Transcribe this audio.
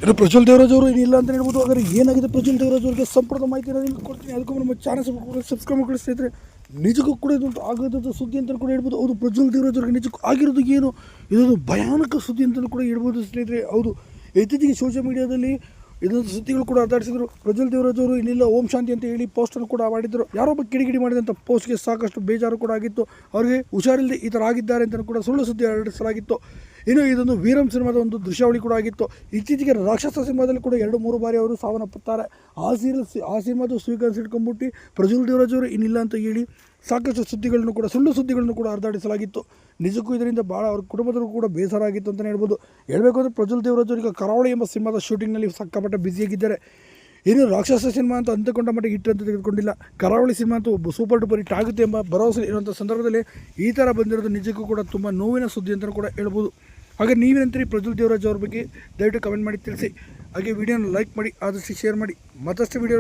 ಇನ್ನು ಪ್ರಜ್ವಲ್ ದೇವರಾಜ್ ಅವರು ಏನಿಲ್ಲ ಅಂತ ಹೇಳ್ಬೋದು. ಹಾಗಾದ್ರೆ ಏನಾಗಿದೆ ಪ್ರಜ್ವಲ್ ದೇವರಾಜ್ ಅವರಿಗೆ ಸಂಪೂರ್ಣ ಮಾಹಿತಿ ನಿಮಗೆ ಕೊಡ್ತೀನಿ. ಅದಕ್ಕೂ ನಮ್ಮ ಚಾನಲ್ ಸಬ್ಸ್ಕ್ರೈಬ್ ಮಾಡಿ ಸ್ನೇಹಿತರೆ. ನಿಜಕ್ಕೂ ಕೂಡ ಇದೊಂದು ಆಗೋದು ಸುದ್ದಿ ಅಂತ ಕೂಡ ಹೇಳ್ಬೋದು. ಹೌದು, ಪ್ರಜ್ವಲ್ ದೇವರಾಜ್ ಅವರಿಗೆ ನಿಜಕ್ಕೂ ಆಗಿರೋದು ಏನು, ಇದೊಂದು ಭಯಾನಕ ಸುದ್ದಿ ಅಂತ ಕೂಡ ಹೇಳ್ಬೋದು ಸ್ನೇಹಿತರೆ. ಹೌದು, ಇತ್ತೀಚೆಗೆ ಸೋಷಿಯಲ್ ಮೀಡಿಯಾದಲ್ಲಿ ಇದೊಂದು ಸುದ್ದಿಗಳು ಕೂಡ ಹರಡಿಸಿದ್ರು. ಪ್ರಜ್ವಲ್ ದೇವರಾಜ್ ಅವರು ಇನ್ನಿಲ್ಲ ಓಂ ಶಾಂತಿ ಅಂತ ಹೇಳಿ ಪೋಸ್ಟನ್ನು ಕೂಡ ಮಾಡಿದ್ರು. ಯಾರೊಬ್ಬ ಕಿಡಿಗಿಡಿ ಮಾಡಿದಂಥ ಪೋಸ್ಟ್ಗೆ ಸಾಕಷ್ಟು ಬೇಜಾರು ಕೂಡ ಆಗಿತ್ತು. ಅವರಿಗೆ ಹುಷಾರಿಲ್ಲದೆ ಈ ಥರ ಆಗಿದ್ದಾರೆ ಅಂತ ಕೂಡ ಸುಳ್ಳು ಸುದ್ದಿ ಹರಡಿಸಲಾಗಿತ್ತು. ಇನ್ನು ಇದೊಂದು ವೀರಂ ಸಿನಿಮಾದ ಒಂದು ದೃಶ್ಯಾವಳಿ ಕೂಡ ಆಗಿತ್ತು. ಇತ್ತೀಚೆಗೆ ರಾಕ್ಷಸ ಸಿನಿಮಾದಲ್ಲಿ ಕೂಡ 2-3 ಬಾರಿ ಅವರು ಸಾವನ್ನಪ್ಪುತ್ತಾರೆ. ಆ ಸಿನಿಮಾದು ಸ್ವೀಕರಿಸಿಟ್ಕೊಂಡ್ಬಿಟ್ಟು ಪ್ರಜ್ವಲ್ ದೇವರಾಜ್ ಅವರು ಇನ್ನಿಲ್ಲ ಅಂತ ಹೇಳಿ ಸಾಕಷ್ಟು ಸುದ್ದಿಗಳನ್ನು ಕೂಡ ಸುಳ್ಳು ಸುದ್ದಿಗಳನ್ನು ಕೂಡ ಹರಿದಾಡಿಸಲಾಗಿತ್ತು. ನಿಜಕ್ಕೂ ಇದರಿಂದ ಭಾಳ ಅವ್ರ ಕುಟುಂಬದವರು ಕೂಡ ಬೇಸರ ಆಗಿತ್ತು ಅಂತಲೇ ಹೇಳ್ಬೋದು. ಹೇಳಬೇಕು ಅಂದರೆ ಪ್ರಜ್ವಲ್ ದೇವರಾಜ್ ಅವರಿಗೆ ಕರಾವಳಿ ಎಂಬ ಸಿನಿಮಾದ ಶೂಟಿಂಗ್ನಲ್ಲಿ ಸಿಕ್ಕಾಪಟ್ಟೆ ಬ್ಯುಸಿಯಾಗಿದ್ದಾರೆ. ಇನ್ನು ರಾಕ್ಷಸ ಸಿನಿಮಾ ಅಂತ ಅಂದುಕೊಂಡ ಮಟ್ಟಿಗೆ ಹಿಟ್ ಅಂತ ತೆಗೆದುಕೊಂಡಿಲ್ಲ. ಕರಾವಳಿ ಸಿನಿಮಾ ಅಂತೂ ಸೂಪರ್ ಡೂಪರ್ ಹಿಟ್ ಆಗುತ್ತೆ ಎಂಬ ಭರವಸೆ ಇರುವಂಥ ಸಂದರ್ಭದಲ್ಲಿ ಈ ಥರ ಬಂದಿರೋದು ನಿಜಕ್ಕೂ ಕೂಡ ತುಂಬ ನೋವಿನ ಸುದ್ದಿ ಅಂತಲೂ ಕೂಡ ಹೇಳ್ಬೋದು. ಹಾಗೆ ನೀವೇನಂತೀರಿ ಪ್ರಜ್ವಲ್ ದೇವರಾಜ್ ಅವ್ರ ಬಗ್ಗೆ ದಯವಿಟ್ಟು ಕಮೆಂಟ್ ಮಾಡಿ ತಿಳಿಸಿ. ಹಾಗೆ ವಿಡಿಯೋನ ಲೈಕ್ ಮಾಡಿ, ಆದಷ್ಟು ಶೇರ್ ಮಾಡಿ. ಮತ್ತಷ್ಟು ವಿಡಿಯೋ